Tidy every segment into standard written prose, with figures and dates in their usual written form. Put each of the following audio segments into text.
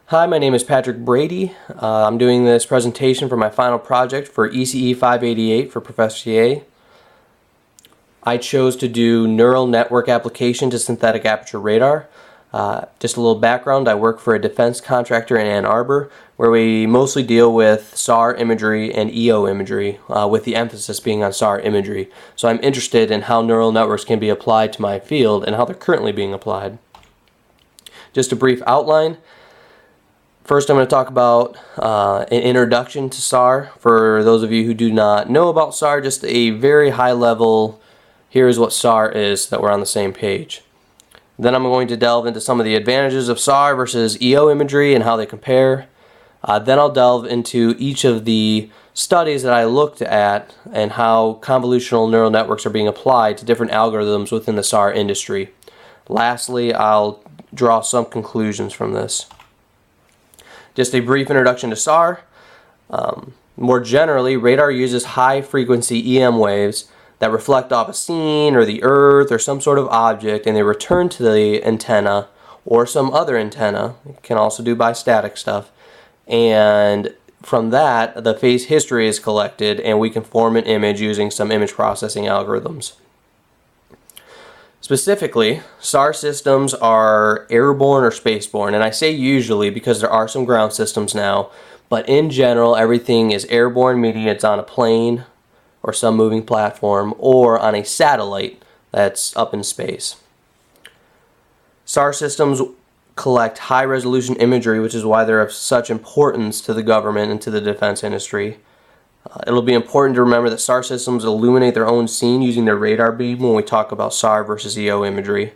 Hi, my name is Patrick Brady. I'm doing this presentation for my final project for ECE 588 for Professor Sieh. I chose to do neural network application to synthetic aperture radar. Just a little background, I work for a defense contractor in Ann Arbor where we mostly deal with SAR imagery and EO imagery, with the emphasis being on SAR imagery. So I'm interested in how neural networks can be applied to my field and how they're currently being applied. Just a brief outline. First, I'm going to talk about an introduction to SAR. For those of you who do not know about SAR, just a very high level, here's what SAR is so that we're on the same page. Then I'm going to delve into some of the advantages of SAR versus EO imagery and how they compare. Then I'll delve into each of the studies that I looked at and how convolutional neural networks are being applied to different algorithms within the SAR industry. Lastly, I'll draw some conclusions from this. Just a brief introduction to SAR. More generally, radar uses high-frequency EM waves that reflect off a scene or the earth or some sort of object, and they return to the antenna or some other antenna. It can also do by static stuff. And from that, the phase history is collected, and we can form an image using some image processing algorithms. Specifically, SAR systems are airborne or spaceborne, and I say usually because there are some ground systems now, but in general everything is airborne, meaning it's on a plane or some moving platform or on a satellite that's up in space. SAR systems collect high-resolution imagery, which is why they're of such importance to the government and to the defense industry. It'll be important to remember that SAR systems illuminate their own scene using their radar beam when we talk about SAR versus EO imagery.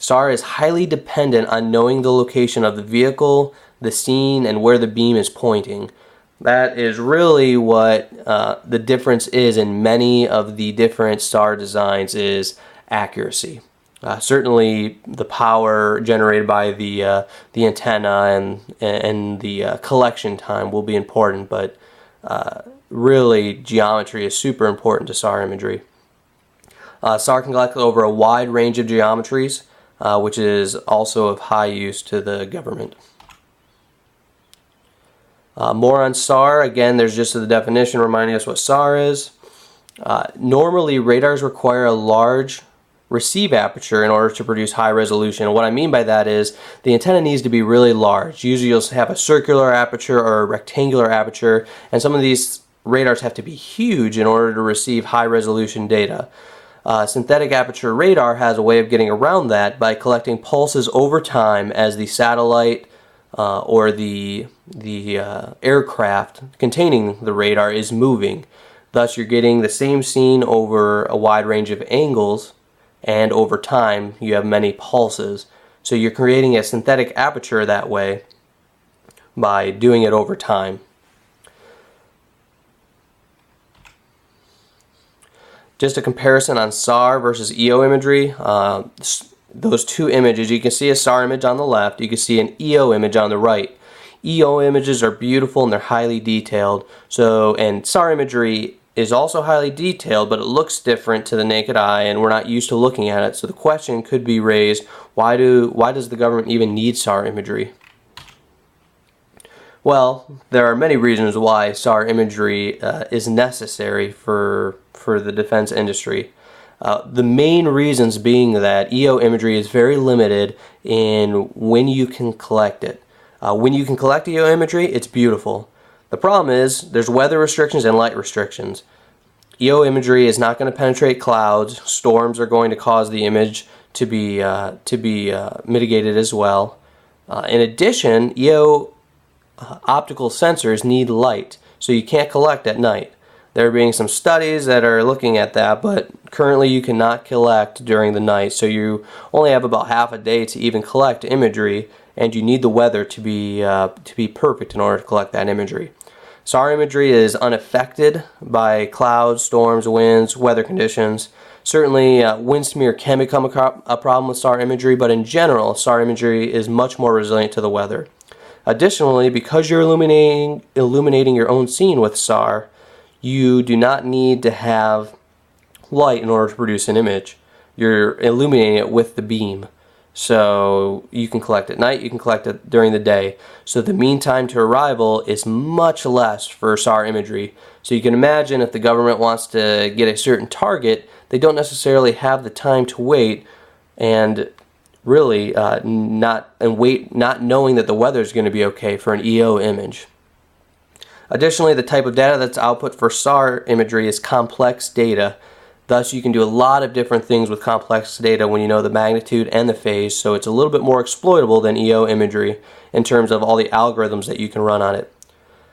SAR is highly dependent on knowing the location of the vehicle, the scene, and where the beam is pointing. That is really what the difference is in many of the different SAR designs is accuracy. Certainly the power generated by the antenna and the collection time will be important, but really geometry is super important to SAR imagery. SAR can collect over a wide range of geometries, which is also of high use to the government. More on SAR. Again, there's just the definition reminding us what SAR is. Normally, radars require a large receive aperture in order to produce high resolution. And what I mean by that is the antenna needs to be really large. Usually you'll have a circular aperture or a rectangular aperture, and some of these radars have to be huge in order to receive high resolution data. Synthetic aperture radar has a way of getting around that by collecting pulses over time as the satellite or the aircraft containing the radar is moving. Thus you're getting the same scene over a wide range of angles, and over time you have many pulses. So you're creating a synthetic aperture that way by doing it over time. Just a comparison on SAR versus EO imagery. Those two images, you can see a SAR image on the left, you can see an EO image on the right. EO images are beautiful and they're highly detailed. And SAR imagery is also highly detailed, but it looks different to the naked eye and we're not used to looking at it. So the question could be raised, why does the government even need SAR imagery? Well, there are many reasons why SAR imagery is necessary for the defense industry. The main reasons being that EO imagery is very limited in when you can collect it. When you can collect EO imagery, it's beautiful. The problem is there's weather restrictions and light restrictions. EO imagery is not going to penetrate clouds. Storms are going to cause the image to be mitigated as well. In addition, EO optical sensors need light, so you can't collect at night. There are being some studies that are looking at that, but currently you cannot collect during the night, so you only have about half a day to even collect imagery, and you need the weather to be perfect in order to collect that imagery. SAR imagery is unaffected by clouds, storms, winds, weather conditions. Certainly, wind smear can become a problem with SAR imagery, but in general, SAR imagery is much more resilient to the weather. Additionally, because you're illuminating your own scene with SAR, you do not need to have light in order to produce an image. You're illuminating it with the beam. So you can collect at night, you can collect it during the day. So the mean time to arrival is much less for SAR imagery. So you can imagine if the government wants to get a certain target, they don't necessarily have the time to wait and really not knowing that the weather is going to be okay for an EO image. Additionally, the type of data that's output for SAR imagery is complex data. Thus, you can do a lot of different things with complex data when you know the magnitude and the phase, so it's a little bit more exploitable than EO imagery in terms of all the algorithms that you can run on it.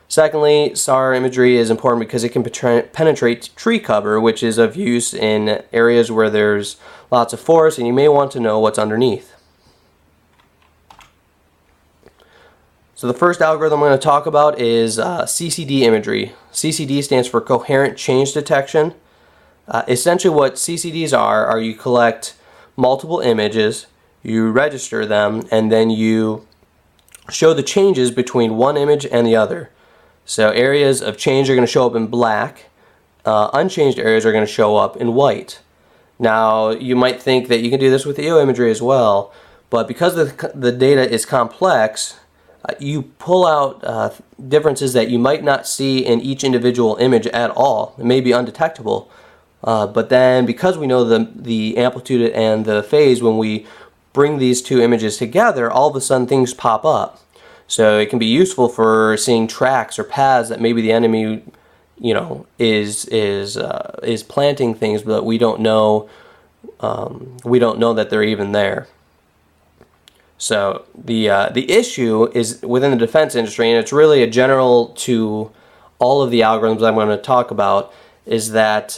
Secondly, SAR imagery is important because it can penetrate tree cover, which is of use in areas where there's lots of forest and you may want to know what's underneath. So the first algorithm I'm going to talk about is CCD imagery. CCD stands for Coherent Change Detection. Essentially what CCDs are you collect multiple images, you register them, and then you show the changes between one image and the other. So areas of change are going to show up in black, unchanged areas are going to show up in white. Now you might think that you can do this with EO imagery as well, but because the data is complex, you pull out differences that you might not see in each individual image at all. It may be undetectable. But then because we know the amplitude and the phase, when we bring these two images together, all of a sudden things pop up. So it can be useful for seeing tracks or paths that maybe the enemy, is planting things, but we don't know that they're even there. So the issue is within the defense industry, and it's really a general to all of the algorithms I'm going to talk about, is that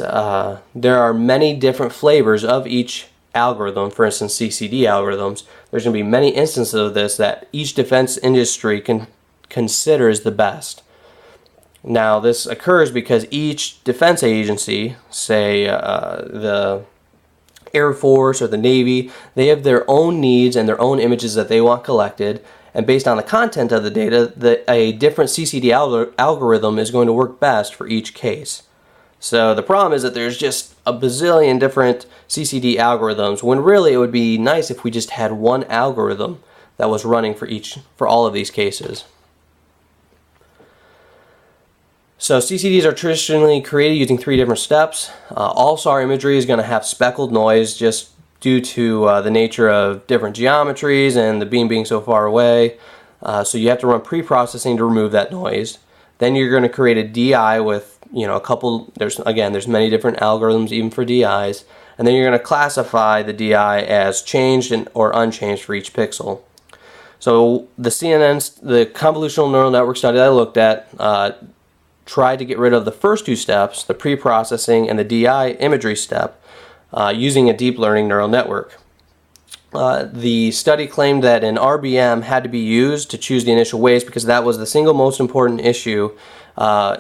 there are many different flavors of each algorithm. For instance, CCD algorithms, there's going to be many instances of this that each defense industry can consider as the best. Now this occurs because each defense agency, say the Air Force or the Navy, they have their own needs and their own images that they want collected, and based on the content of the data, a different CCD algorithm is going to work best for each case. So the problem is that there's just a bazillion different CCD algorithms, when really it would be nice if we just had one algorithm that was running for all of these cases. So CCDs are traditionally created using 3 different steps. All SAR imagery is going to have speckled noise just due to the nature of different geometries and the beam being so far away. So you have to run pre-processing to remove that noise. Then you're going to create a DI with a couple, there's many different algorithms even for DIs, and then you're going to classify the DI as changed or unchanged for each pixel. So the convolutional neural network study that I looked at tried to get rid of the first 2 steps, the pre-processing and the DI imagery step, using a deep learning neural network. The study claimed that an RBM had to be used to choose the initial weights because that was the single most important issue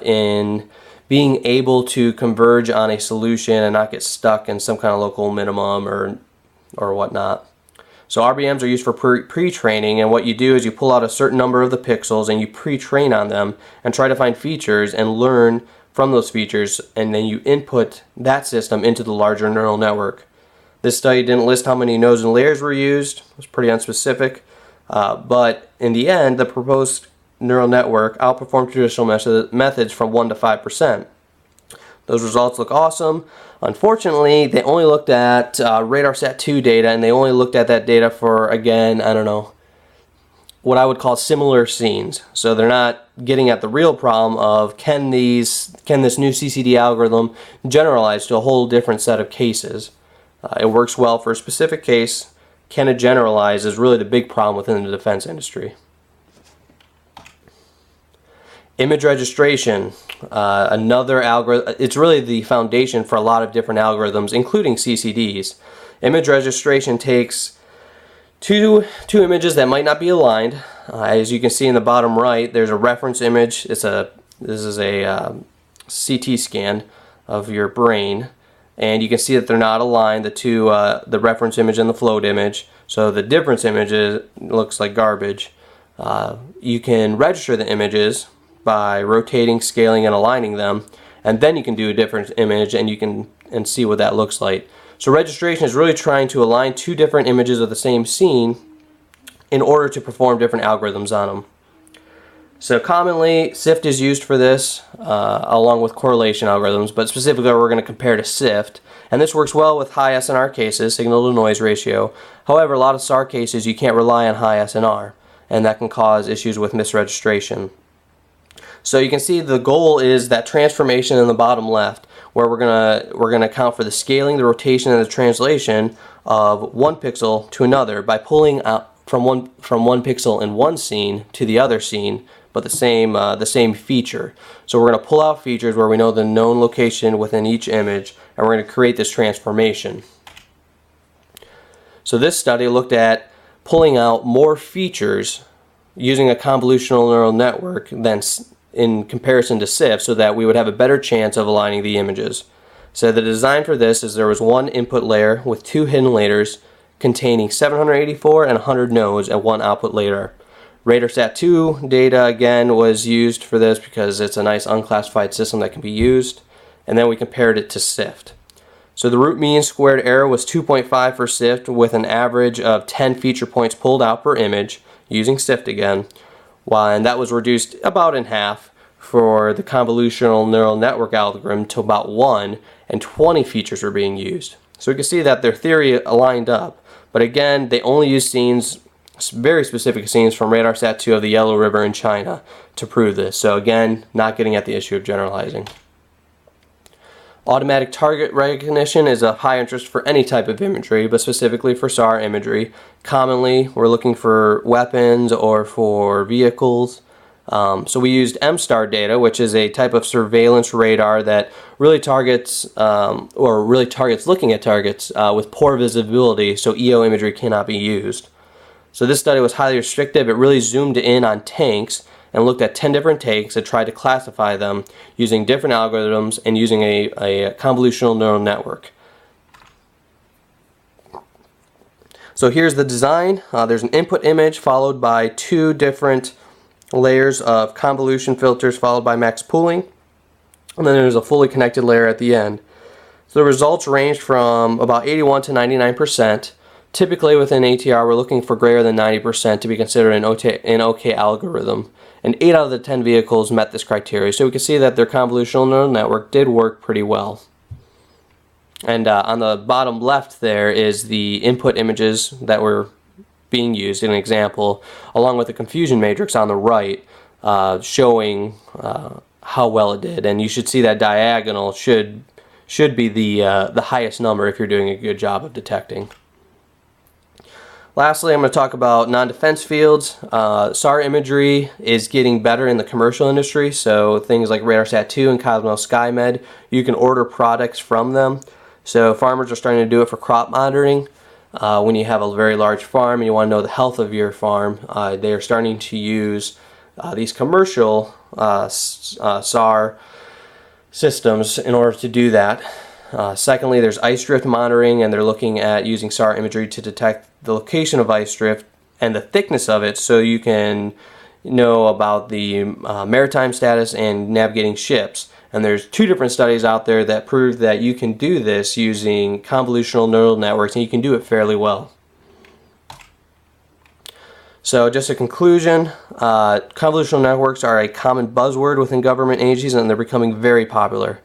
in being able to converge on a solution and not get stuck in some kind of local minimum or whatnot. So RBMs are used for pre-training, and what you do is you pull out a certain number of the pixels and you pre-train on them and try to find features and learn from those features, and then you input that system into the larger neural network. This study didn't list how many nodes and layers were used. It was pretty unspecific, but in the end the proposed neural network outperformed traditional methods from 1 to 5%. Those results look awesome. Unfortunately, they only looked at RadarSat-2 data, and they only looked at that data for, again, I don't know, what I would call similar scenes. So they're not getting at the real problem of can this new CCD algorithm generalize to a whole different set of cases. It works well for a specific case. Can it generalize is really the big problem within the defense industry. Image registration, another algorithm. It's really the foundation for a lot of different algorithms, including CCDs. Image registration takes two images that might not be aligned. As you can see in the bottom right, there's a reference image. This is a CT scan of your brain, and you can see that they're not aligned, the reference image and the float image. So the difference image looks like garbage. You can register the images by rotating, scaling, and aligning them, and then you can do a different image and you can see what that looks like. So registration is really trying to align two different images of the same scene in order to perform different algorithms on them. So commonly, SIFT is used for this, along with correlation algorithms, but specifically we're going to compare to SIFT. And this works well with high SNR cases, signal to noise ratio. However, a lot of SAR cases you can't rely on high SNR, and that can cause issues with misregistration. So you can see the goal is that transformation in the bottom left, where we're gonna account for the scaling, the rotation, and the translation of one pixel to another by pulling out from one pixel in one scene to the other scene, but the same feature. So we're going to pull out features where we know the known location within each image, and we're going to create this transformation. So this study looked at pulling out more features using a convolutional neural network than in comparison to SIFT, so that we would have a better chance of aligning the images. So the design for this is there was one input layer with two hidden layers containing 784 and 100 nodes and one output layer. RadarSat-2 data again was used for this because it's a nice unclassified system that can be used, and then we compared it to SIFT. So the root mean squared error was 2.5 for SIFT with an average of 10 feature points pulled out per image using SIFT again, and that was reduced about in half for the convolutional neural network algorithm to about 1, and 20 features were being used. So we can see that their theory aligned up, but again they only used scenes, very specific scenes from RadarSat-2 of the Yellow River in China to prove this. So again, not getting at the issue of generalizing. Automatic target recognition is of high interest for any type of imagery, but specifically for SAR imagery. Commonly, we're looking for weapons or for vehicles. So we used MSTAR data, which is a type of surveillance radar that really targets, looking at targets with poor visibility, so EO imagery cannot be used. So this study was highly restrictive. It really zoomed in on tanks and looked at 10 different tanks and tried to classify them using different algorithms and using a convolutional neural network. So here's the design. There's an input image followed by two different layers of convolution filters followed by max pooling, and then there's a fully connected layer at the end. So the results ranged from about 81 to 99%. Typically within ATR, we're looking for greater than 90% to be considered an OK algorithm, and 8 out of the 10 vehicles met this criteria. So we can see that their convolutional neural network did work pretty well. And on the bottom left there is the input images that were being used in an example, along with the confusion matrix on the right, showing how well it did. And you should see that diagonal should be the highest number if you're doing a good job of detecting. Lastly, I'm going to talk about non-defense fields. SAR imagery is getting better in the commercial industry, so things like RadarSat-2 and Cosmos SkyMed, you can order products from them. So farmers are starting to do it for crop monitoring. When you have a very large farm and you want to know the health of your farm, they are starting to use these commercial SAR systems in order to do that. Secondly, there's ice drift monitoring, and they're looking at using SAR imagery to detect the location of ice drift and the thickness of it, so you can know about the maritime status and navigating ships. And there's 2 different studies out there that prove that you can do this using convolutional neural networks, and you can do it fairly well. So just a conclusion, convolutional networks are a common buzzword within government agencies, and they're becoming very popular.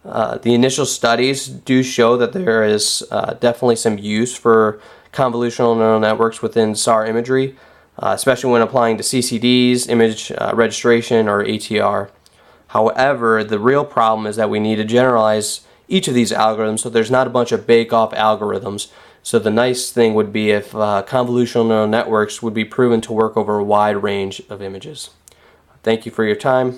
The initial studies do show that there is definitely some use for convolutional neural networks within SAR imagery, especially when applying to CCDs, image registration, or ATR. However, the real problem is that we need to generalize each of these algorithms so there's not a bunch of bake-off algorithms. So the nice thing would be if convolutional neural networks would be proven to work over a wide range of images. Thank you for your time.